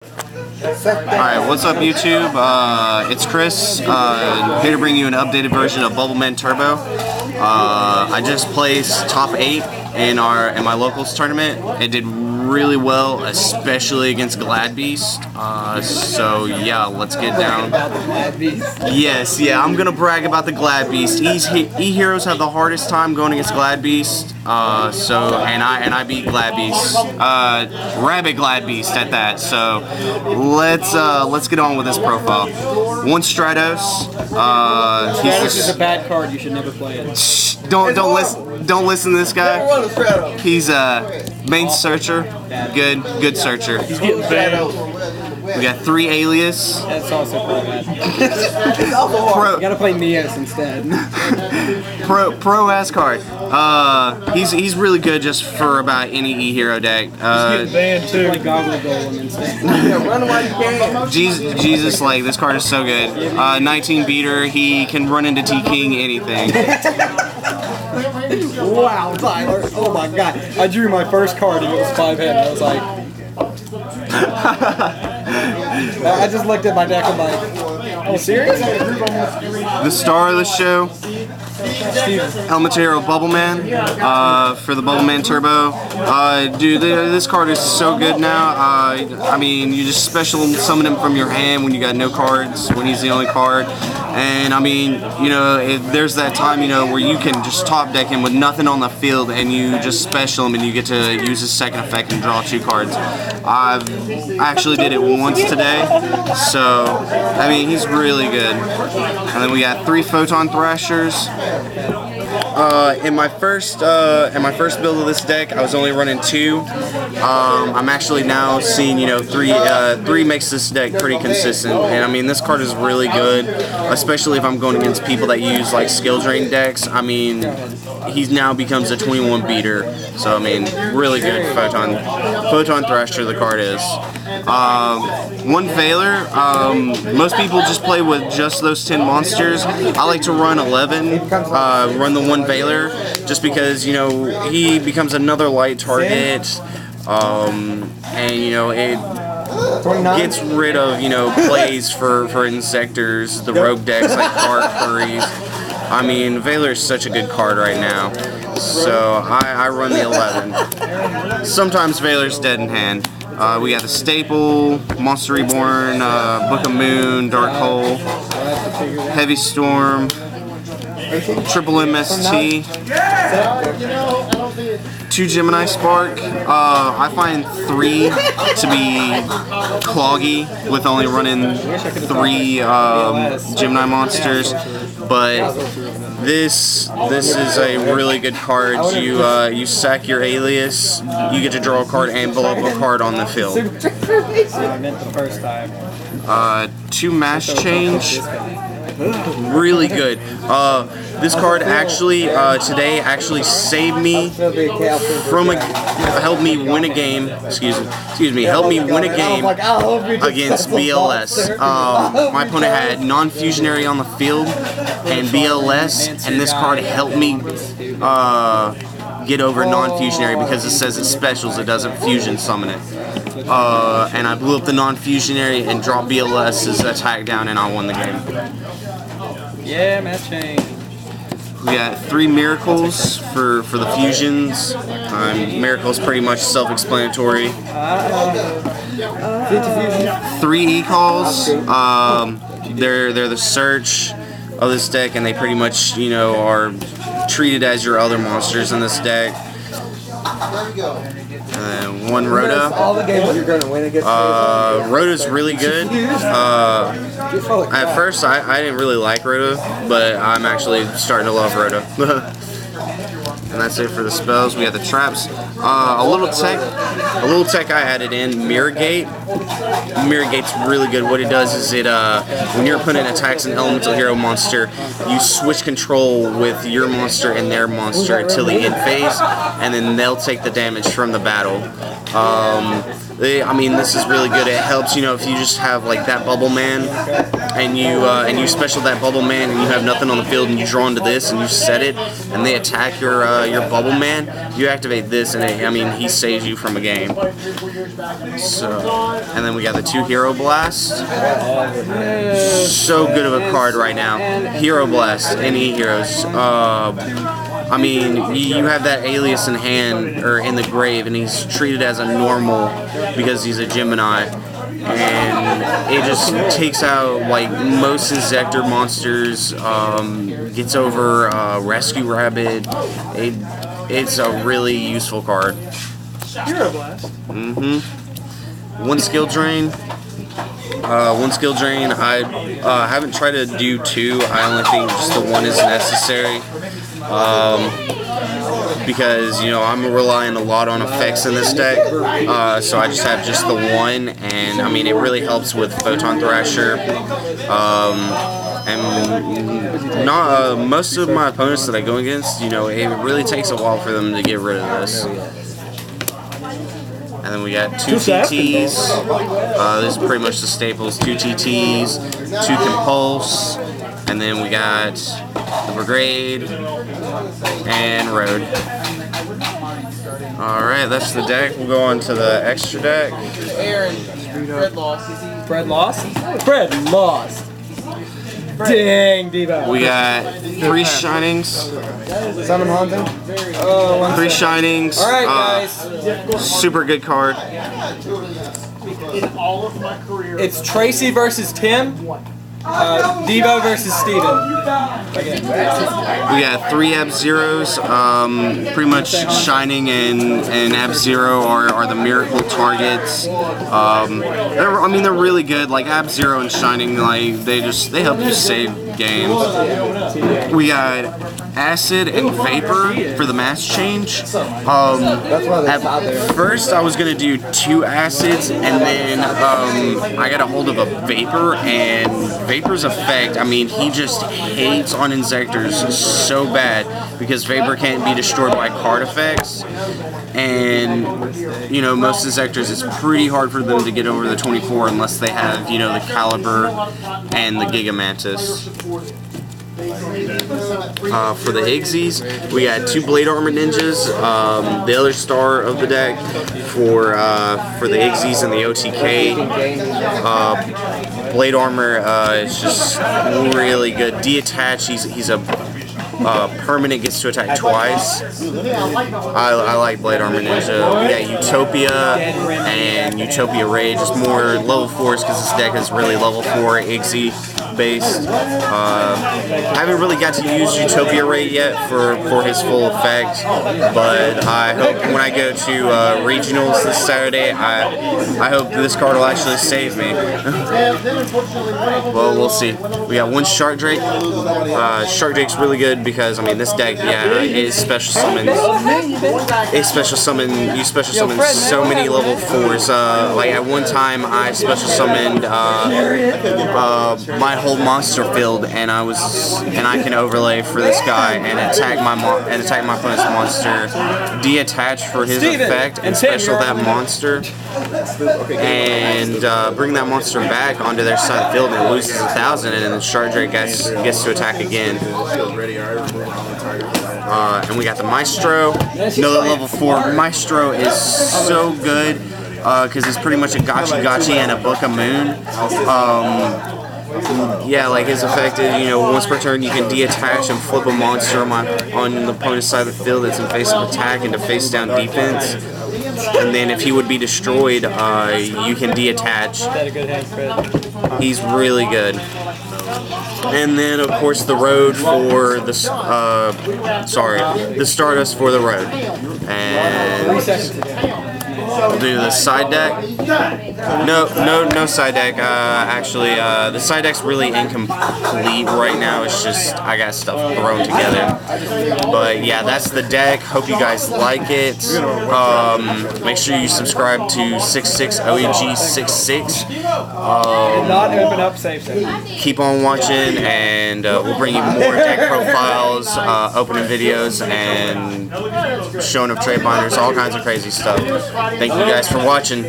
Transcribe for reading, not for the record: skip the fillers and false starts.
Alright, what's up YouTube? It's Chris, here to bring you an updated version of Bubbleman Turbo. I just placed top 8 in my locals tournament. It did really well, especially against Glad Beast. So yeah, let's get down. Yes, yeah, I'm gonna brag about the Glad Beast. E-Heroes have the hardest time going against Glad Beast. And I beat Glad Beast, Rabbit Glad Beast at that. So let's get on with this profile. One Stratos. Stratos is a bad card. You should never play it. Shh, don't listen to this guy. He's a main searcher. Good searcher. He's getting banned. We got 3 Alias. That's also pretty bad. You gotta play Mias instead. Pro ass card. He's really good just for about any E-Hero deck. He's getting banned too. Play Goggle Golem instead. Jesus, like this card is so good. 19 beater. He can run into T-King anything. Wow, Tyler. Oh my god. I drew my first card and it was 5-head. I was like, I just looked at my deck and like, are you serious? The star of the show, Elmatero Bubbleman, for the Bubbleman Turbo. Dude, this card is so good now. I mean, you just special summon him from your hand when you got no cards, when he's the only card. And I mean, you know, there's that time, you know, where you can just top deck him with nothing on the field and you just special him and you get to use his second effect and draw 2 cards. I actually did it once today, so I mean, he's really good. And then we got 3 Photon Thrashers. In my first build of this deck, I was only running 2. I'm actually now seeing, you know, 3 makes this deck pretty consistent. And I mean, this card is really good, especially if I'm going against people that use like skill drain decks. I mean, he now becomes a 21 beater. So I mean, really good Photon Thrasher the card is. 1 Veiler. Most people just play with just those 10 monsters. I like to run 11. Run the 1 Veiler just because, you know, he becomes another light target. And you know, it gets rid of, you know, plays for Insectors, the rogue decks like Park Furries. I mean, Veiler is such a good card right now, so I run the 11. Sometimes Veiler's dead in hand. We got the Staple, Monster Reborn, Book of Moon, Dark Hole, Heavy Storm, Triple MST, 2 Gemini Spark. I find 3 to be cloggy with only running 3 Gemini monsters, but this is a really good card. You sack your Alias, you get to draw a card and blow up a card on the field. I meant the first time. 2 Mash Change. Really good. This card actually today actually saved me from helped me win a game. Excuse me. Helped me win a game against BLS. My opponent had non-fusionary on the field and BLS, and this card helped me get over non-fusionary because it says it specials. It doesn't fusion summon it. And I blew up the non-fusionary and dropped BLS's attack down, and I won the game. Yeah, match change. We got 3 Miracles for the fusions. Miracles pretty much self-explanatory. 3 E-Calls. They're the search of this deck, and they pretty much, you know, are treated as your other monsters in this deck. 1 Rhoda. Rhoda's really good. At first, I didn't really like Rhoda, but I'm actually starting to love Rhoda. And that's it for the spells. We have the traps. A little tech I added in, Mirror Gate. Mirror Gate's really good. What it does is it when your opponent attacks an elemental hero monster, you switch control with your monster and their monster until the end phase, and then they'll take the damage from the battle. I mean, this is really good. It helps, you know, if you just have like that Bubble Man, and you special that Bubble Man, and you have nothing on the field, and you draw into this, and you set it, and they attack your Bubble Man. You activate this, and I mean, he saves you from a game. So, and then we got the 2 Hero Blast. So good of a card right now. Hero Blast, any heroes. I mean, you have that Alias in hand, or in the grave, and he's treated as a normal because he's a Gemini. And it just takes out, like, most Inzektor monsters, gets over Rescue Rabbit. It's a really useful card. Hero Blast. One skill drain. One skill drain. I haven't tried to do 2. I only think just the 1 is necessary. Because, you know, I'm relying a lot on effects in this deck, so I just have just the 1, and I mean, it really helps with Photon Thrasher. And not most of my opponents that I go against, you know, it really takes a while for them to get rid of this. And then we got 2 TTs. This is pretty much the staples. 2 TTs, 2 Compulse, and then we got the Brigade and Road. Alright, that's the deck. We'll go on to the extra deck. Aaron, Fred lost. Fred lost? Fred lost. Dang, Devo. We got 3 Shinings. Summon Haunting? 3 Shinings. Alright, guys. Super good card. It's Tracy versus Tim. Devo versus Steven. We got 3 Ab-Zeros. Pretty much Shining and Ab-Zero are the miracle targets. They're really good. Like Ab-Zero and Shining, like they help you save games. We got Acid and Vapor for the mass change. At first I was gonna do 2 Acids, and then I got a hold of a Vapor, and Vapor's effect, I mean, he just hates on Inzektors so bad because Vapor can't be destroyed by card effects. And, you know, most Inzektors, it's pretty hard for them to get over the 24 unless they have, you know, the Caliber and the Gigamantis. For the Igsies, we got 2 Blade Armor Ninjas, the other star of the deck for the Igsies and the OTK. Blade Armor is just really good. Detach, he's a permanent, gets to attack twice. I like Blade Armor Ninja. We got Utopia and Utopia Rage. Just more level 4s because this deck is really level 4 Igzy based. I haven't really got to use Utopia Rage yet for his full effect, but I hope when I go to regionals this Saturday, I hope this card will actually save me. Well, we'll see. We got 1 Shark Drake. Shark Drake's really good because, I mean, this deck, yeah, is special summons. You special summon so many level 4s. Like at one time, I special summoned my whole monster field, and I can overlay for this guy and attack my opponent's monster, detach for his effect, and special that monster, and bring that monster back onto their side of the field, and it loses 1,000, and then Shark Drake gets to attack again. And we got the Maestro. Another level 4. Maestro is so good because it's pretty much a Gachi and a Book of Moon. Yeah, like his effect is, you know, once per turn you can detach and flip a monster on the opponent's side of the field that's in face of attack into face down defense. And then if he would be destroyed, you can detach. He's really good. And then of course the Road for the Stardust for the Road. And we'll do the side deck. No side deck. Actually, the side deck's really incomplete right now. It's just I got stuff thrown together. But yeah, that's the deck. Hope you guys like it. Make sure you subscribe to 66OEG66. Not open up safe zone. Keep on watching, and we'll bring you more deck profiles, opening videos, and showing of trade binders, all kinds of crazy stuff. Thank you guys for watching.